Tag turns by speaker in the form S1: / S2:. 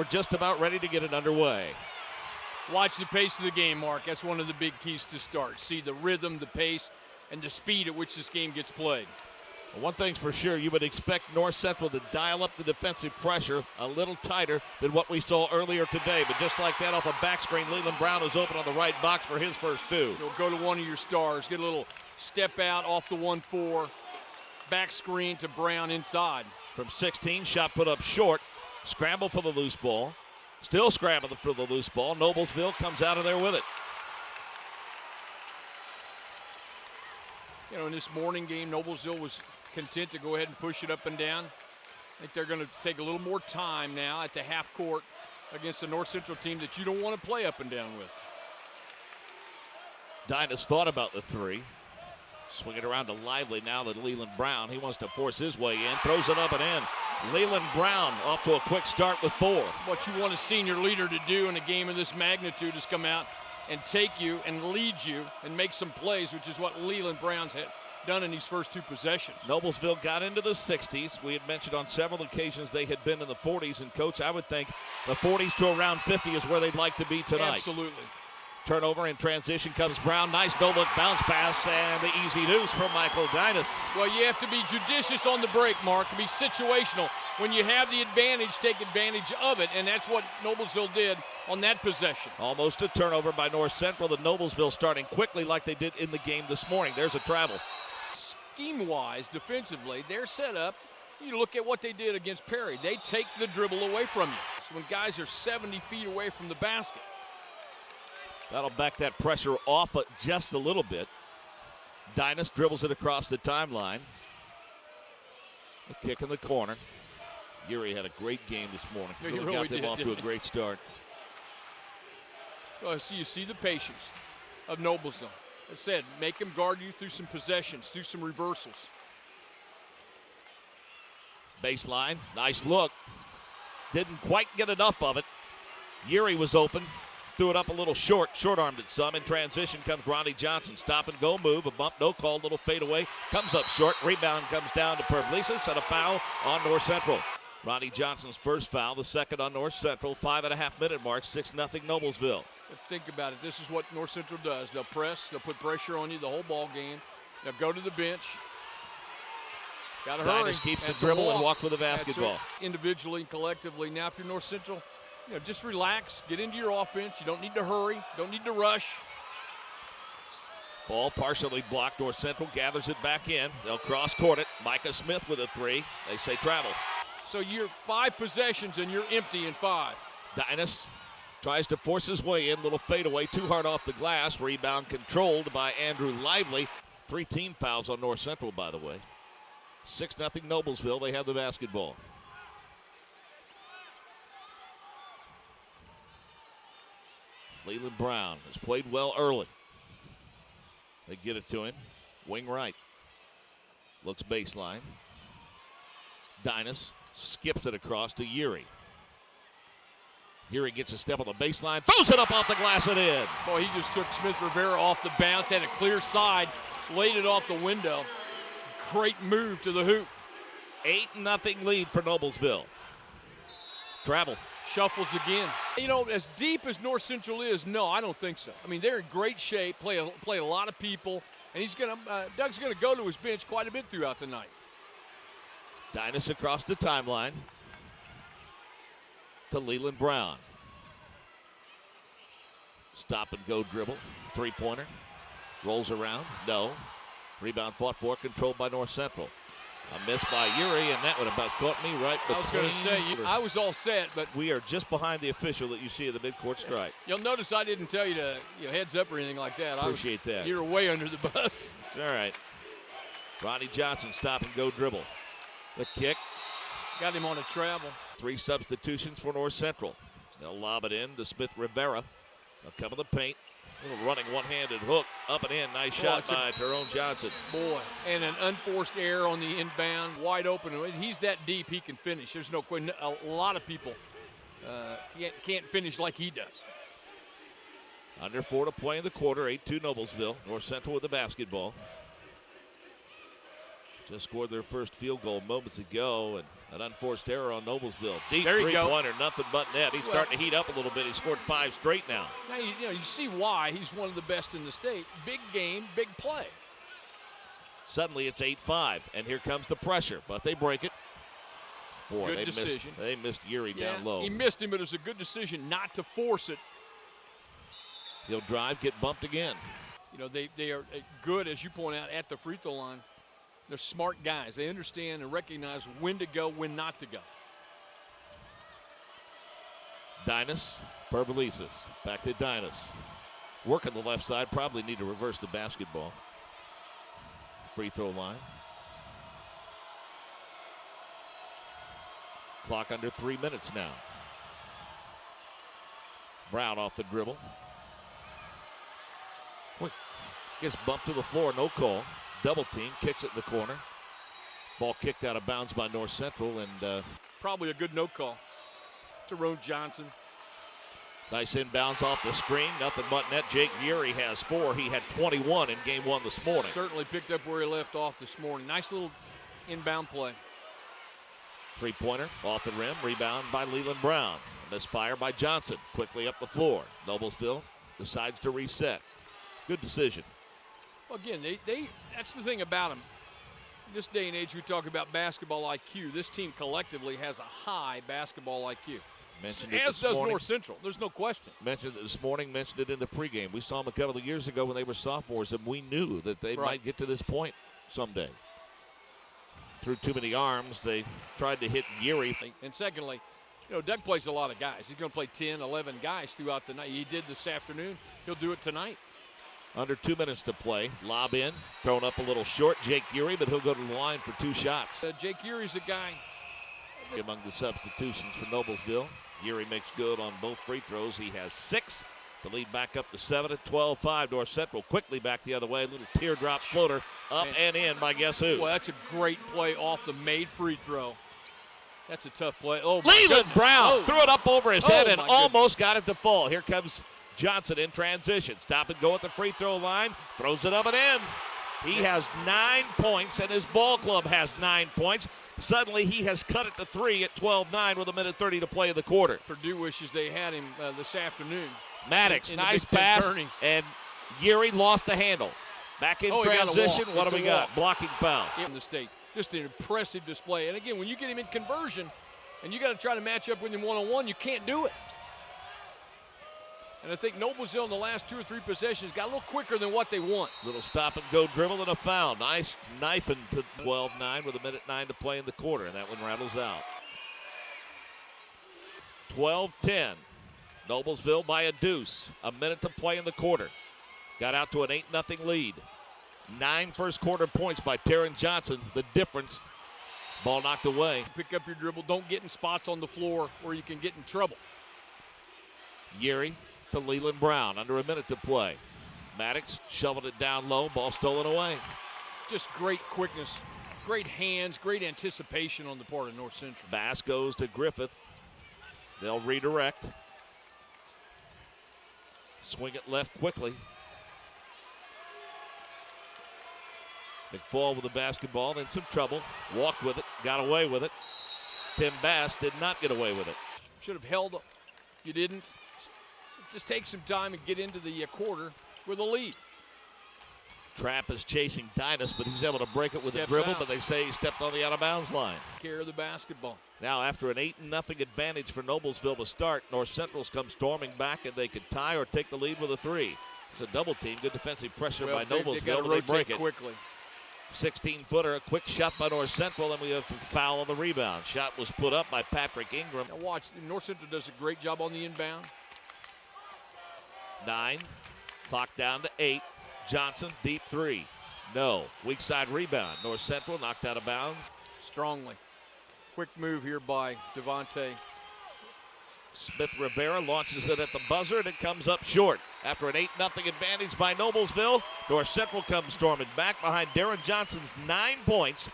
S1: We're just about ready to get it underway.
S2: Watch the pace of the game, Mark. That's one of the big keys to start. See the rhythm, the pace, and the speed at which this game gets played.
S1: Well, one thing's for sure, you would expect North Central to dial up the defensive pressure a little tighter than what we saw earlier today. But just like that, off a back screen, Leland Brown is open on the right box for his first two.
S2: You'll go to one of your stars, get a little step out off the 1-4, back screen to Brown inside.
S1: From 16, shot put up short, scramble for the loose ball. Still scrambling for the loose ball. Noblesville comes out of there with it.
S2: You know, in this morning game, Noblesville was content to go ahead and push it up and down. I think they're going to take a little more time now at the half court against a North Central team that you don't want to play up and down with.
S1: Dynas thought about the three. Swing it around to Lively now that Leland Brown. He wants to force his way in. Throws it up and in. Leland Brown off to a quick start with 4.
S2: What you want a senior leader to do in a game of this magnitude is come out and take you and lead you and make some plays, which is what Leland Brown's had done in these first 2 possessions.
S1: Noblesville got into the 60s. We had mentioned on several occasions they had been in the 40s. And, Coach, I would think the 40s to around 50 is where they'd like to be tonight.
S2: Absolutely.
S1: Turnover in transition comes Brown. Nice no-look bounce pass and the easy deuce from Michael Dynas.
S2: Well, you have to be judicious on the break, Mark, to be situational. When you have the advantage, take advantage of it, and that's what Noblesville did on that possession.
S1: Almost a turnover by North Central. The Noblesville starting quickly like they did in the game this morning. There's a travel.
S2: Scheme-wise, defensively, they're set up. You look at what they did against Perry. They take the dribble away from you. So when guys are 70 feet away from the basket.
S1: That'll back that pressure off just a little bit. Dynas dribbles it across the timeline. A kick in the corner. Geary had a great game this morning.
S2: Yeah,
S1: really got them off to a great start.
S2: Well, so you see the patience of Noblesville. As I said, make them guard you through some possessions, through some reversals.
S1: Baseline, nice look. Didn't quite get enough of it. Geary was open. Threw it up a little short-armed it some. In transition comes Ronnie Johnson. Stop and go move, a bump, no call, little fadeaway. Comes up short, rebound comes down to Pervlisis and a foul on North Central. Ronnie Johnson's first foul, the second on North Central. 5.5-minute mark, 6-0 Noblesville.
S2: But think about it, this is what North Central does. They'll press, they'll put pressure on you the whole ball game. They'll go to the bench. Got to hurry.
S1: Dynas keeps the dribble and walk with the basketball.
S2: Individually, collectively. Now if you're North Central, you know, just relax, get into your offense. You don't need to hurry, don't need to rush.
S1: Ball partially blocked. North Central gathers it back in. They'll cross-court it. Micah Smith with a 3. They say travel.
S2: So you're 5 possessions and you're empty in 5.
S1: Dynas tries to force his way in. Little fadeaway, too hard off the glass. Rebound controlled by Andrew Lively. 3 team fouls on North Central, by the way. 6-0 Noblesville. They have the basketball. Leland Brown has played well early. They get it to him. Wing right. Looks baseline. Dynas skips it across to Geary. Geary gets a step on the baseline. Throws it up off the glass and in.
S2: Boy, he just took Smith Rivera off the bounce. Had a clear side. Laid it off the window. Great move to the hoop.
S1: 8-0 lead for Noblesville. Travel.
S2: Shuffles again. You know, as deep as North Central is, no, I don't think so. I mean, they're in great shape, play a lot of people, and Doug's going to go to his bench quite a bit throughout the night.
S1: Dynas across the timeline to Leland Brown. Stop and go dribble. 3-pointer. Rolls around. No. Rebound fought for, controlled by North Central. A miss by Geary, and that would have about caught me right between.
S2: I was going to say, I was all set, but
S1: we are just behind the official that you see at the midcourt strike.
S2: You'll notice I didn't tell you to heads up or anything like that.
S1: Appreciate that.
S2: You were way under the bus.
S1: It's all right. Ronnie Johnson, stop and go dribble. The kick.
S2: Got him on a travel.
S1: 3 substitutions for North Central. They'll lob it in to Smith Rivera. They'll come in the paint. Little running one-handed hook, up and in. Nice shot by Tyrone Johnson.
S2: Boy, and an unforced error on the inbound, wide open. He's that deep, he can finish. There's no question. A lot of people can't finish like he does.
S1: Under 4 to play in the quarter, 8-2 Noblesville. North Central with the basketball. Just scored their first field goal moments ago, and an unforced error on Noblesville. Deep
S2: There you go.
S1: three-pointer, nothing but net. He's starting to heat up a little bit. He scored 5 straight now.
S2: Now you see why he's one of the best in the state. Big game, big play.
S1: Suddenly it's 8-5, and here comes the pressure, but they break it. Boy,
S2: Good decision.
S1: They missed Yuri down low.
S2: He missed him, but it was a good decision not to force it.
S1: He'll drive, get bumped again.
S2: You know, they are good, as you point out, at the free throw line. They're smart guys. They understand and recognize when to go, when not to go.
S1: Dinas, Pervalises, back to Dinas. Working the left side, probably need to reverse the basketball. Free throw line. Clock under 3 minutes now. Brown off the dribble. Gets bumped to the floor, no call. Double team, kicks it in the corner. Ball kicked out of bounds by North Central, and
S2: probably a good no call to Roan Johnson.
S1: Nice inbounds off the screen, nothing but net. Jake Yuri has 4. He had 21 in game 1 this morning.
S2: Certainly picked up where he left off this morning. Nice little inbound play.
S1: Three-pointer off the rim, rebound by Leland Brown. Misfire by Johnson, quickly up the floor. Noblesville decides to reset. Good decision.
S2: Again, that's the thing about them. In this day and age, we talk about basketball IQ. This team collectively has a high basketball IQ. As does North Central. There's no question.
S1: Mentioned it this morning, mentioned it in the pregame. We saw them a couple of years ago when they were sophomores, and we knew that they might get to this point someday. Through too many arms, they tried to hit Yuri.
S2: And secondly, you know, Doug plays a lot of guys. He's going to play 10, 11 guys throughout the night. He did this afternoon. He'll do it tonight.
S1: Under 2 minutes to play. Lob in, thrown up a little short. Jake Yuri, but he'll go to the line for 2 shots.
S2: Jake Yuri's a guy.
S1: Among the substitutions for Noblesville, Yuri makes good on both free throws. He has 6. The lead back up to 7 at 12-5. North Central quickly back the other way. Little teardrop floater up and in by guess who?
S2: Well, that's a great play off the made free throw. That's a tough play. Oh,
S1: Leland Brown threw it up over his head and almost got it to fall. Here comes Johnson in transition. Stop and go at the free throw line. Throws it up and in. He has 9 points, and his ball club has 9 points. Suddenly, he has cut it to 3 at 12-9 with 1:30 to play in the quarter.
S2: Purdue wishes they had him this afternoon.
S1: Maddox, nice pass, and Yuri lost the handle. Back in transition, what do we got? Blocking foul.
S2: In the state. Just an impressive display. And again, when you get him in conversion, and you got to try to match up with him one-on-one, you can't do it. And I think Noblesville in the last 2 or 3 possessions got a little quicker than what they want.
S1: Little stop-and-go dribble and a foul. Nice knifing to 12-9 with 1:09 to play in the quarter, and that one rattles out. 12-10. Noblesville by a deuce. A minute to play in the quarter. Got out to an 8-0 lead. 9 first-quarter points by Taron Johnson. The difference, ball knocked away.
S2: Pick up your dribble. Don't get in spots on the floor where you can get in trouble.
S1: Yuri to Leland Brown. Under a minute to play. Maddox shoveled it down low. Ball stolen away.
S2: Just great quickness, great hands, great anticipation on the part of North Central.
S1: Bass goes to Griffith. They'll redirect. Swing it left quickly. McFall with the basketball, then some trouble. Walked with it, got away with it. Tim Bass did not get away with it.
S2: Should have held up. You didn't. Just take some time and get into the quarter with a lead.
S1: Trapp is chasing Dinas, but he's able to break it with a
S2: Steps
S1: dribble,
S2: out.
S1: but they say he stepped on the out-of-bounds line.
S2: Care of the basketball.
S1: Now, after an 8-0 advantage for Noblesville to start, North Central's come storming back, and they could tie or take the lead with a 3. It's a double team. Good defensive pressure by Noblesville, but they break it.
S2: Quickly.
S1: 16-footer, a quick shot by North Central, and we have a foul on the rebound. Shot was put up by Patrick Ingram.
S2: Now watch, North Central does a great job on the inbound.
S1: 9, clock down to 8. Johnson, deep 3. No. Weak side rebound. North Central knocked out of bounds.
S2: Strongly. Quick move here by Devontae.
S1: Smith Rivera launches it at the buzzer, and it comes up short. After an 8-0 advantage by Noblesville, North Central comes storming back behind Darren Johnson's 9 points